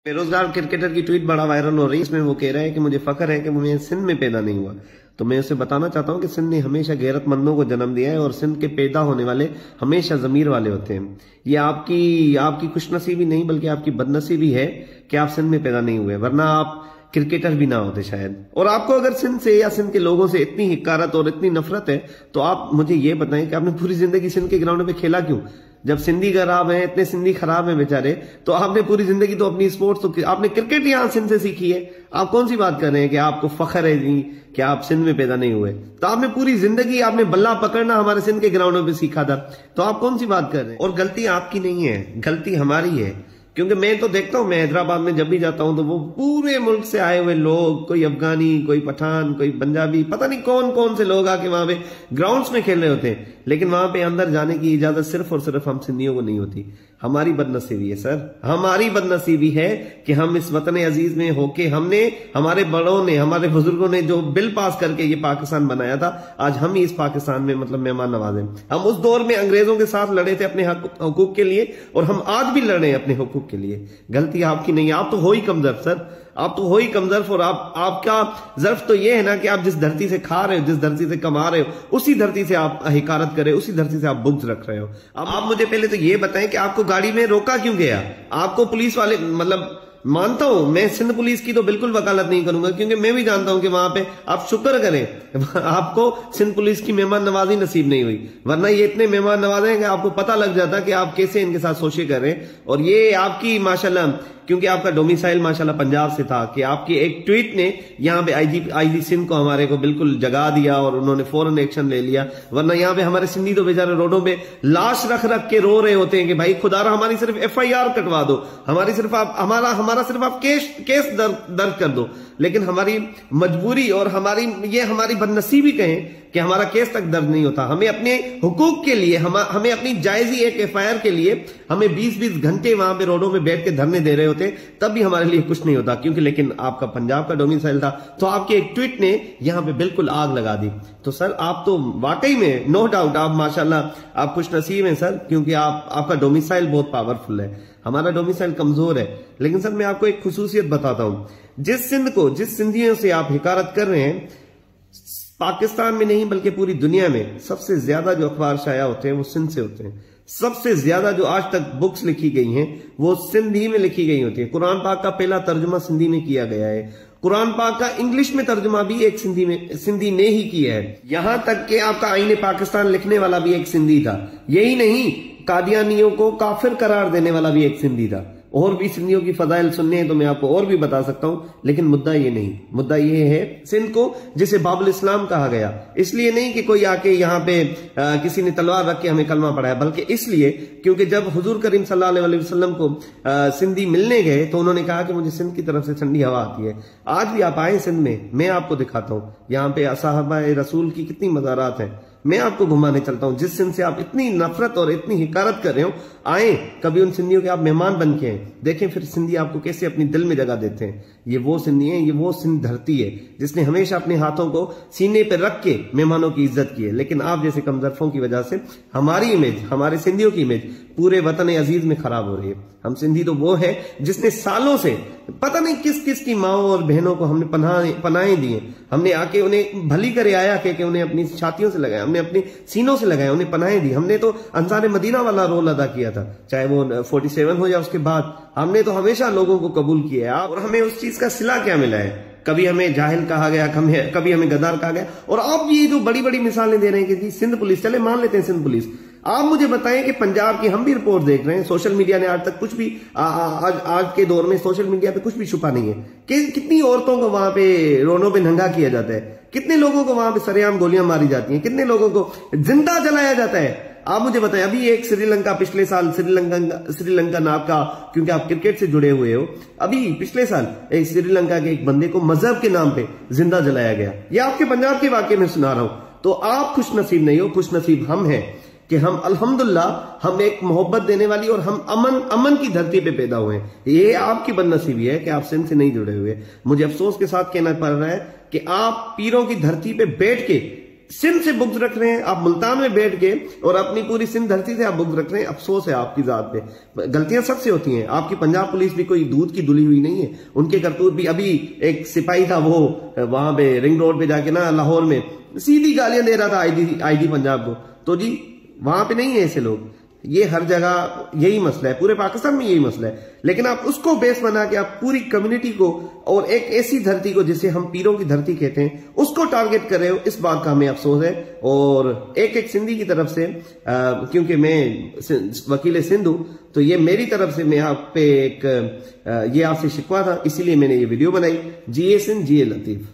बेरोजगार क्रिकेटर की ट्वीट बड़ा वायरल हो रही है। इसमें वो कह रहा है कि मुझे फख्र है कि मैं सिंध में पैदा नहीं हुआ। तो मैं उसे बताना चाहता हूं कि सिंध ने हमेशा गैरतमंदों को जन्म दिया है और सिंध के पैदा होने वाले हमेशा जमीर वाले होते हैं। ये आपकी खुशनसीबी नहीं बल्कि आपकी बदनसीबी है कि आप सिंध में पैदा नहीं हुए, वरना आप क्रिकेटर भी ना होते शायद। और आपको अगर सिंध से या सिंध के लोगों से इतनी हिकारत और इतनी नफरत है तो आप मुझे ये बताएं कि आपने पूरी जिंदगी सिंध के ग्राउंड पे खेला क्यों? जब सिंधी खराब है, इतने सिंधी खराब है बेचारे, तो आपने पूरी जिंदगी तो अपनी स्पोर्ट्स तो आपने क्रिकेट यहां सिंध से सीखी है। आप कौन सी बात कर रहे हैं कि आपको फख्र है जी कि आप सिंध में पैदा नहीं हुए? तो आपने पूरी जिंदगी आपने बल्ला पकड़ना हमारे सिंध के ग्राउंडों पे सीखा था, तो आप कौन सी बात कर रहे हैं? और गलती आपकी नहीं है, गलती हमारी है। क्योंकि मैं तो देखता हूं, मैं हैदराबाद में जब भी जाता हूं तो वो पूरे मुल्क से आए हुए लोग, कोई अफगानी, कोई पठान, कोई पंजाबी, पता नहीं कौन कौन से लोग आके वहां पे ग्राउंड्स में खेल रहे होते हैं। लेकिन वहां पे अंदर जाने की इजाजत सिर्फ और सिर्फ हम सिंधियों को नहीं होती। हमारी बदनसीबी है सर, हमारी बदनसीबी है कि हम इस वतन अजीज में होके हमने, हमारे बड़ों ने, हमारे बुजुर्गों ने जो बिल पास करके ये पाकिस्तान बनाया था, आज हम ही इस पाकिस्तान में मतलब मेहमान नवाज हैं। हम उस दौर में अंग्रेजों के साथ लड़े थे अपने हकूक के लिए और हम आज भी लड़ रहे हैं अपने हकूक के लिए। गलती आपकी नहीं है, आप तो हो ही कमजोर सर, आप तो हो ही कमजोर। और आपका जर्फ तो ये है ना कि आप जिस धरती से खा रहे हो, जिस धरती से कमा रहे हो, उसी धरती से आप हिकारत कर रहे हो, उसी धरती से आप बुग़्ज़ रख रहे हो। अब आप मुझे पहले तो ये बताएं कि आपको गाड़ी में रोका क्यों गया? आपको पुलिस वाले, मतलब मानता हूं मैं सिंध पुलिस की तो बिल्कुल वकालत नहीं करूंगा, क्योंकि मैं भी जानता हूं कि वहां पे आप शुक्र करें आपको सिंध पुलिस की मेहमान नवाजी नसीब नहीं हुई, वरना ये इतने मेहमान नवाजे हैं कि आपको पता लग जाता कि आप कैसे इनके साथ सोशे कर रहे हैं। और ये आपकी माशाल्लाह, क्योंकि आपका डोमिसाइल माशाल्लाह पंजाब से था, कि आपकी एक ट्वीट ने यहाँ पे आईजी सिंध को हमारे को बिल्कुल जगा दिया और उन्होंने फौरन एक्शन ले लिया। वरना यहाँ पे हमारे सिंधी तो बेचारे रोडों पे लाश रख रख के रो रहे होते हैं कि भाई खुदारा हमारी सिर्फ FIR कटवा दो, हमारी सिर्फ आप हमारा सिर्फ आप केस दर्ज कर दो। लेकिन हमारी मजबूरी और हमारी बदनसीबी कहें कि हमारा केस तक दर्ज नहीं होता। हमें अपने हुकूक के लिए, हमें अपनी जायजी एक FIR के लिए हमें 20-20 घंटे वहां पे रोडों में बैठ के धरने दे रहे होते, तब भी हमारे लिए कुछ नहीं होता। क्योंकि लेकिन आपका पंजाब का डोमिसाइल था, तो आपके एक ट्वीट ने यहां पे बिल्कुल आग लगा दी। तो सर आप तो वाकई में नो डाउट आप माशाल्लाह आप खुश नसीब हैं सर, क्योंकि आपका डोमिसाइल बहुत पावरफुल है। हमारा डोमिसाइल कमजोर है। लेकिन सर मैं आपको एक खुसूसियत बताता हूं, जिस सिंधियों से आप हिकारत कर रहे हैं, पाकिस्तान में नहीं बल्कि पूरी दुनिया में सबसे ज्यादा जो अखबार शाया होते हैं वो सिंध से होते हैं। सबसे ज्यादा जो आज तक बुक्स लिखी गई हैं वो सिंधी में लिखी गई होती है। कुरान पाक का पहला तर्जुमा सिंधी में किया गया है। कुरान पाक का इंग्लिश में तर्जुमा भी एक सिंधी ने ही किया है। यहां तक कि आपका आईने पाकिस्तान लिखने वाला भी एक सिंधी था। यही नहीं, कादियानियों को काफिर करार देने वाला भी एक सिंधी था। और भी सिंधियों की फजाइल सुनने हैं तो मैं आपको और भी बता सकता हूं, लेकिन मुद्दा ये नहीं। मुद्दा ये है सिंध को जिसे बाबुल इस्लाम कहा गया, इसलिए नहीं कि कोई आके यहाँ पे किसी ने तलवार रख के हमें कलमा पढ़ाया, बल्कि इसलिए क्योंकि जब हुजूर करीम सल्लल्लाहु अलैहि वसल्लम को सिंधी मिलने गए तो उन्होंने कहा कि मुझे सिंध की तरफ से ठंडी हवा आती है। आज भी आप आए सिंध में, मैं आपको दिखाता हूं यहाँ पे साहबाए रसूल की कितनी मज़ारात हैं, मैं आपको घुमाने चलता हूं। जिस सिंध से आप इतनी नफरत और इतनी हिकारत कर रहे हो, आए कभी उन सिंधियों के आप मेहमान बन के हैं, देखें फिर सिंधी आपको कैसे अपनी दिल में जगह देते हैं। ये वो सिंधी है, ये वो सिंध धरती है जिसने हमेशा अपने हाथों को सीने पर रख के मेहमानों की इज्जत की है। लेकिन आप जैसे कमजरफों की वजह से हमारी इमेज, हमारे सिंधियों की इमेज पूरे वतन अजीज में खराब हो रही है। हम सिंधी तो वो है जिसने सालों से पता नहीं किस किस की माओ और बहनों को हमने पनाहें दी हैं। हमने आके उन्हें भली करे आया के उन्हें अपनी छातियों से लगाया, हमने अपने सीनों से लगाया, उन्हें पनाहें दी। हमने तो अंसार मदीना वाला रोल अदा किया था, चाहे वो 47 हो या उसके बाद। हमने तो हमेशा लोगों को कबूल किया है। और हमें उस चीज का सिला क्या मिला है? कभी हमें जाहिल कहा गया, कभी हमें गद्दार कहा गया। और आप ये जो बड़ी बड़ी मिसालें दे रहे हैं कि जी सिंध पुलिस, चले मान लेते हैं सिंध पुलिस, आप मुझे बताएं कि पंजाब की हम भी रिपोर्ट देख रहे हैं, सोशल मीडिया ने आज तक कुछ भी आज के दौर में सोशल मीडिया पे कुछ भी छुपा नहीं है कि कितनी औरतों को वहां पे रोडों पे नंगा किया जाता है, कितने लोगों को वहां पे सरेआम गोलियां मारी जाती हैं, कितने लोगों को जिंदा जलाया जाता है। आप मुझे बताएं, अभी एक श्रीलंका, पिछले साल श्रीलंका नाम का, क्योंकि आप क्रिकेट से जुड़े हुए हो, अभी पिछले साल एक श्रीलंका के एक बंदे को मजहब के नाम पे जिंदा जलाया गया। ये आपके पंजाब के वाकये में सुना रहा हूं। तो आप खुश नसीब नहीं हो, खुश नसीब हम हैं कि हम अल्हम्दुलिल्लाह हम एक मोहब्बत देने वाली और हम अमन की धरती पे पैदा हुए हैं। ये आपकी बदनसीबी है कि आप सिंध से नहीं जुड़े हुए। मुझे अफसोस के साथ कहना पड़ रहा है कि आप पीरों की धरती पे बैठ के सिंध से बुग्ज रख रहे हैं आप, मुल्तान में बैठ के, और अपनी पूरी सिंध धरती से आप बुग्ज रख रहे हैं। अफसोस है आपकी जात पे, गलतियां सबसे होती हैं। आपकी पंजाब पुलिस भी कोई दूध की दुली हुई नहीं है, उनके करतूत भी। अभी एक सिपाही था वो वहां पे रिंग रोड पे जाके ना लाहौर में सीधी गालियां दे रहा था आईजी पंजाब को। तो जी वहां पे नहीं है ऐसे लोग, ये हर जगह यही मसला है, पूरे पाकिस्तान में यही मसला है। लेकिन आप उसको बेस बना के आप पूरी कम्युनिटी को और एक ऐसी धरती को जिसे हम पीरों की धरती कहते हैं उसको टारगेट कर रहे हो, इस बात का हमें अफसोस है। और एक सिंधी की तरफ से क्योंकि मैं वकील सिंध हूं, तो ये मेरी तरफ से मैं आप पे एक ये आपसे शिकवा था, इसीलिए मैंने ये वीडियो बनाई। जिए सिंध जिए लतीफ।